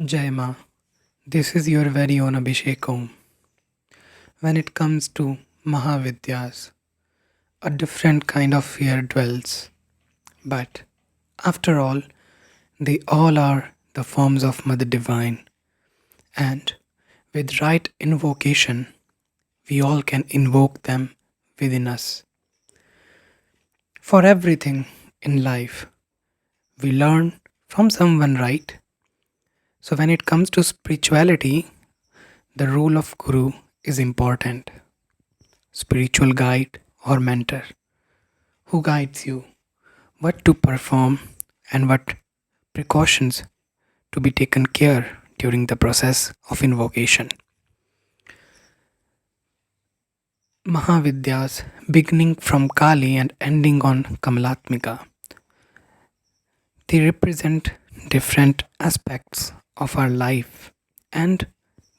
Jai Ma, this is your very own Abhishek Om. When it comes to Mahavidyas, a different kind of fear dwells. But after all, they all are the forms of Mother Divine, and with right invocation, we all can invoke them within us. For everything in life, we learn from someone, right? So when it comes to spirituality, the role of Guru is important. Spiritual guide or mentor who guides you what to perform and what precautions to be taken care during the process of invocation. Mahavidyas beginning from Kali and ending on Kamalatmika, they represent different aspects of our life and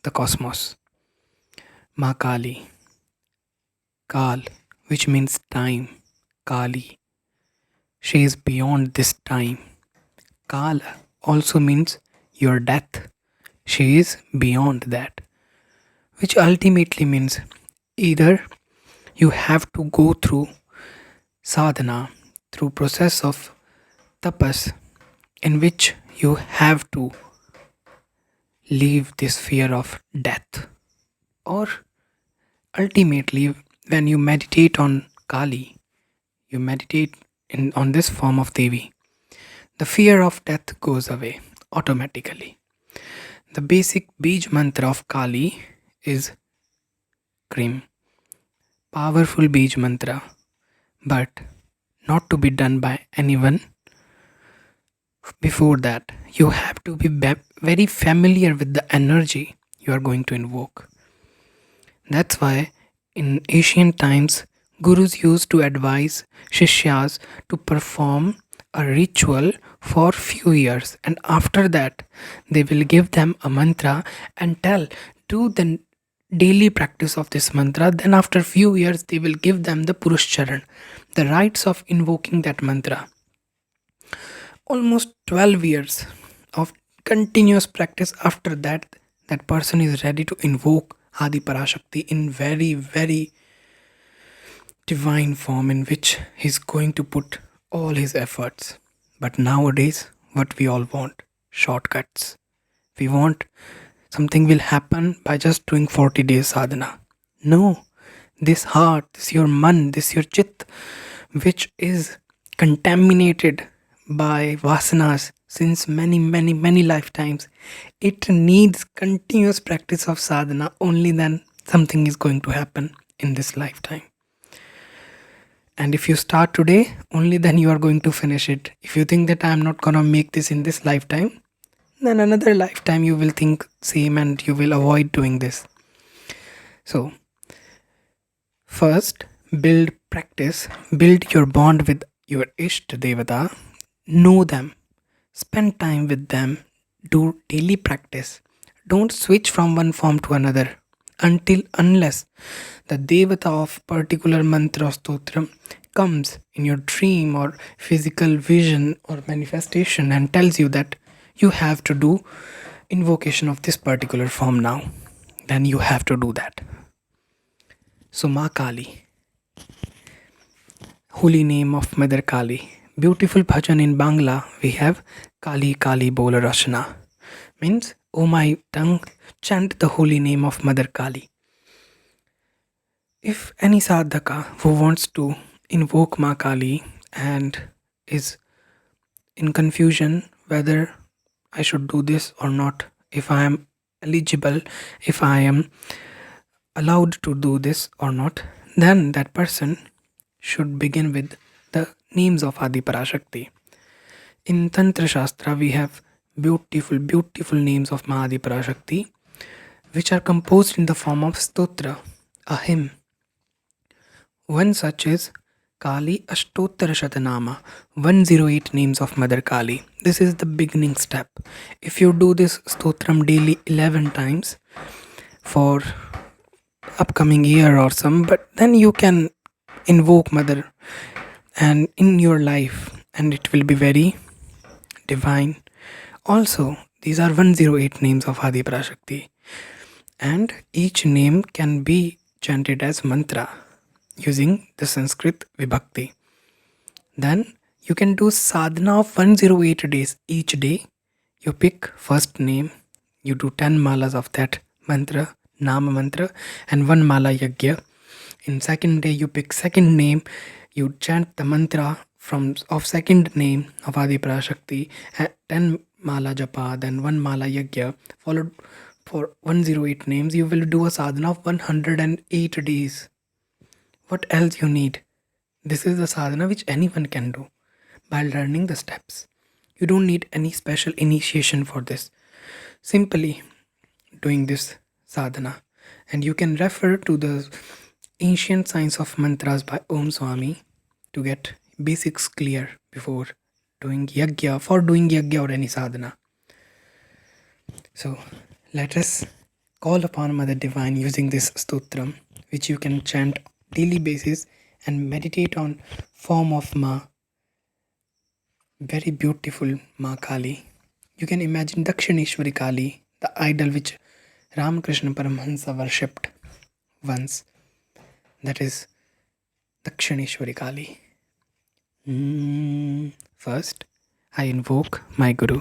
the cosmos. Ma Kali, Kal, which means time, Kali, she is beyond this time. Kala also means your death. She is beyond that, which ultimately means either you have to go through sadhana, through process of tapas, in which you have to leave this fear of death, or ultimately when you meditate on Kali, you meditate on this form of Devi, the fear of death goes away automatically. The basic Bij mantra of Kali is Krim, powerful Bij mantra, but not to be done by anyone. Before that, you have to be very familiar with the energy you are going to invoke. That's why in ancient times, gurus used to advise shishyas to perform a ritual for few years, and after that they will give them a mantra and tell, do the daily practice of this mantra. Then after few years they will give them the Purushcharan, the rites of invoking that mantra. Almost 12 years of continuous practice, after that that person is ready to invoke Adi Parashakti in very divine form in which he's going to put all his efforts. But nowadays, what we all want? Shortcuts. We want something will happen by just doing 40 days sadhana. No, this heart, this your man, this your chit, which is contaminated by vasanas since many lifetimes, it needs continuous practice of sadhana. Only then something is going to happen in this lifetime. And if you start today, only then you are going to finish it. If you think that I am not gonna make this in this lifetime, then another lifetime you will think same and you will avoid doing this. So first, build your bond with your Ishta Devata, know them, spend time with them, do daily practice. Don't switch from one form to another unless the Devata of particular mantra stotram comes in your dream or physical vision or manifestation and tells you that you have to do invocation of this particular form now. Then you have to do that. So Ma Kali, holy name of Mother Kali. Beautiful bhajan in Bangla we have Kali Kali Bol Rashna. Means, oh my tongue, chant the holy name of Mother Kali. If any sadhaka who wants to invoke Ma Kali and is in confusion whether I should do this or not, if I am eligible, if I am allowed to do this or not, then that person should begin with the names of Adi Parashakti. In Tantra Shastra, we have beautiful names of Mahadi Parashakti, which are composed in the form of stotra, a hymn. One such is Kali Ashtottara Shatanama, 108 names of Mother Kali. This is the beginning step. If you do this stotram daily 11 times for upcoming year or some, but then you can invoke Mother and in your life and it will be very divine. Also, These are 108 names of Adi Parashakti, and each name can be chanted as mantra using the Sanskrit Vibhakti. Then you can do sadhana of 108 days. Each day you pick first name, you do 10 malas of that mantra, Nama mantra, and 1 mala yagya. In second day you pick second name, you chant the mantra from of second name of Adi Parashakti, 10 mala japa, then 1 mala yagya, followed for 108 names. You will do a sadhana of 108 days. What else you need? This is the sadhana which anyone can do by learning the steps. You don't need any special initiation for this. Simply doing this sadhana. And you can refer to the ancient science of mantras by Om Swami to get basics clear before doing yagya or any sadhana. So let us call upon Mother Divine using this stotram, which you can chant daily basis and meditate on form of Ma, very beautiful Ma Kali. You can imagine Dakshineshwari Kali, the idol which Ramakrishna Paramahansa worshipped once. That is Dakshineshwari Kali. First, I invoke my Guru.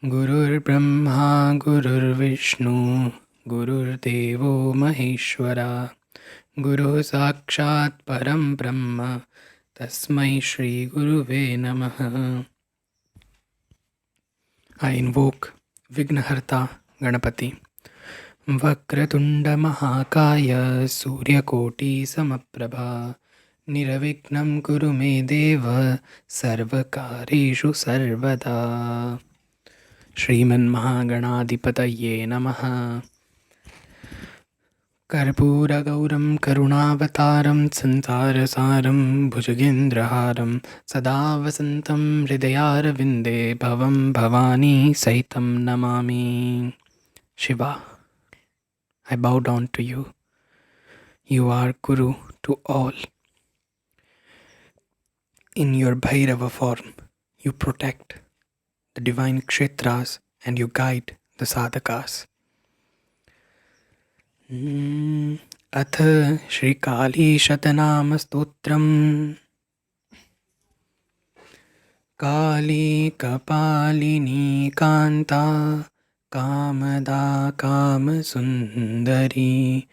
Gurur Brahma, Gurur Vishnu, Gurur Devo Maheshwara, Guru Sakshat Param Brahma, Tasmai Shri Guruve Namaha. I invoke Vignaharta Ganapati. Vakratunda Mahakaya Suryakoti Samaprabha, Niravignam Kuru Me Deva Sarvakareshu Sarvada. Shriman Mahaganadipataye Namaha. Karpuragauram Karunavataram Sansarasaram Bhujagendraharam Sada Vasantam Hridayaravinде Bhavam Bhavani Saitam Namami. Shiva, I bow down to you. You are Guru to all. In your Bhairava form, you protect the divine kshetras and you guide the sadhakas. Atha Shri Kali Shatanama Stotram. Kali Kapalini Kanta Kamada Kamasundari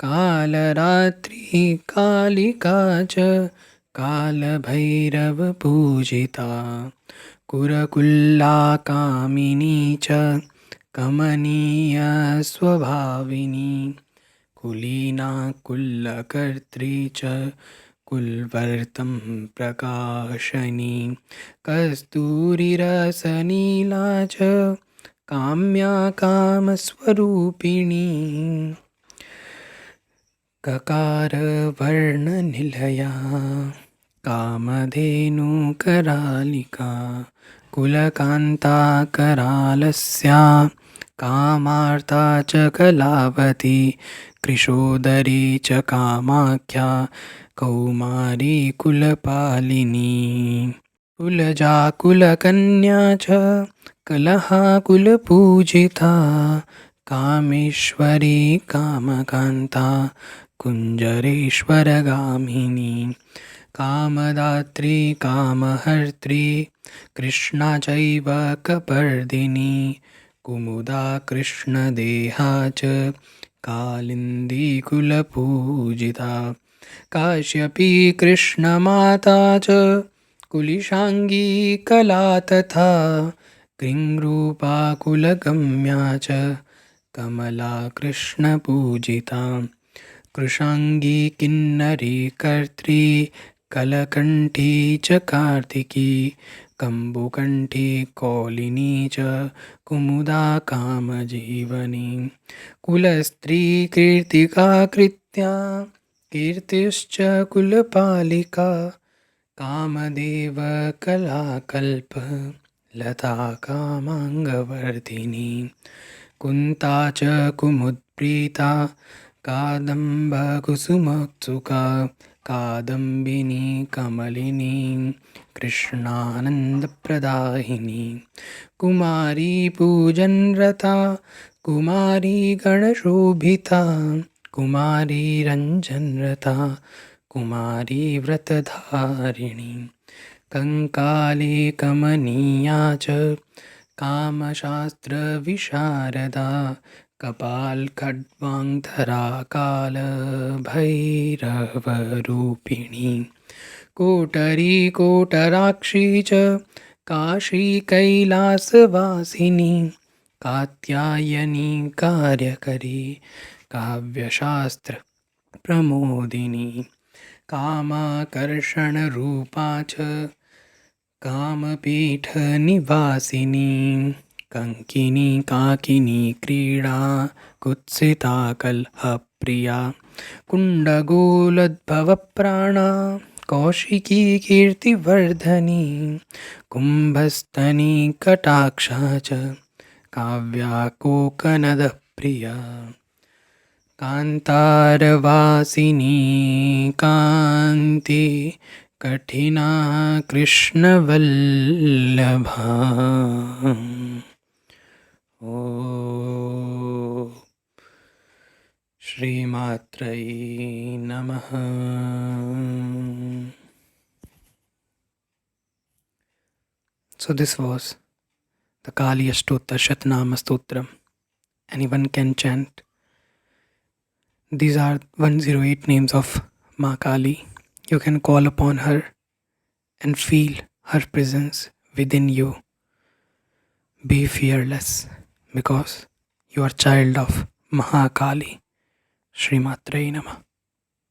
Kalaratri Kalikacha Kala Bhairava Pujita Kurakulla Kamini Cha Kamaniya Swabhavini Kulina Kulla Kartri Cha Kulvartam Prakashani Kasturi Rasanila Cha Kamya Kamaswarupini Kakara Varna Nilaya Kamadhenu Karalika Kulakanta Karalasya Kamarta Cha Kalavati Krishodari Cha Kamakhya Kaumari Kulapalini Kulaja Kulakanya Cha Kalaha Kulapujita Kameshwari Kamakanta Kunjareshwaragamini Kamadatri Kamahartri Krishna Chaiva Kapardini Kumuda Krishna Deha Cha Kalindi Kulapujita Kashyapi Krishna Mata Cha Kulishangi Kala Tatha Kringrupa Kulagamya Cha Kamala Krishna Pujita Krishangi Kinnari Kartri Kalakanti Cha Kartiki Kambukanti Kolini Cha Kumuda Kama Jivani Kulastri Kirtika Kritya Kirtischa Kulapalika Kamadeva Kalakalpa Lata Kamangavardhini Kunta Cha Kumudprita कादम्बकुसुमोत्सुका Kadambini कमलिनी कृष्णानन्दप्रदायिनी कुमारी पूजनरता कुमारी गणशोभिता कुमारी रञ्जनरता कुमारी व्रतधारिणी कंकाली कमनीया च कामशास्त्रविशारदा कपालखड्वाङ्गधरा कालभैरवरूपिणी कोटरी कोटराक्षी च काशीकैलासवासिनी कात्यायनी कार्यकरी काव्यशास्त्रप्रमोदिनी कामाकर्षणरूपा च कामपीठनिवासिनी कङ्किनी काकिनी क्रीडा कुत्सिता कलहप्रिया कुण्डगोलोद्भवप्राणा कौशिकी कीर्तिवर्धनी कुम्भस्तनी कटाक्षा च काव्या कोकनदप्रिया कान्तारवासिनी कान्ति कठिना कृष्णवल्लभा ओ श्रीमात्रै नमः. So this was the Kali Ashtotter Shatnama Stotram. Anyone can chant. These are 108 names of Ma Kali. You can call upon her and feel her presence within you. Be fearless because you are child of Mahakali. Shri Matre Namah.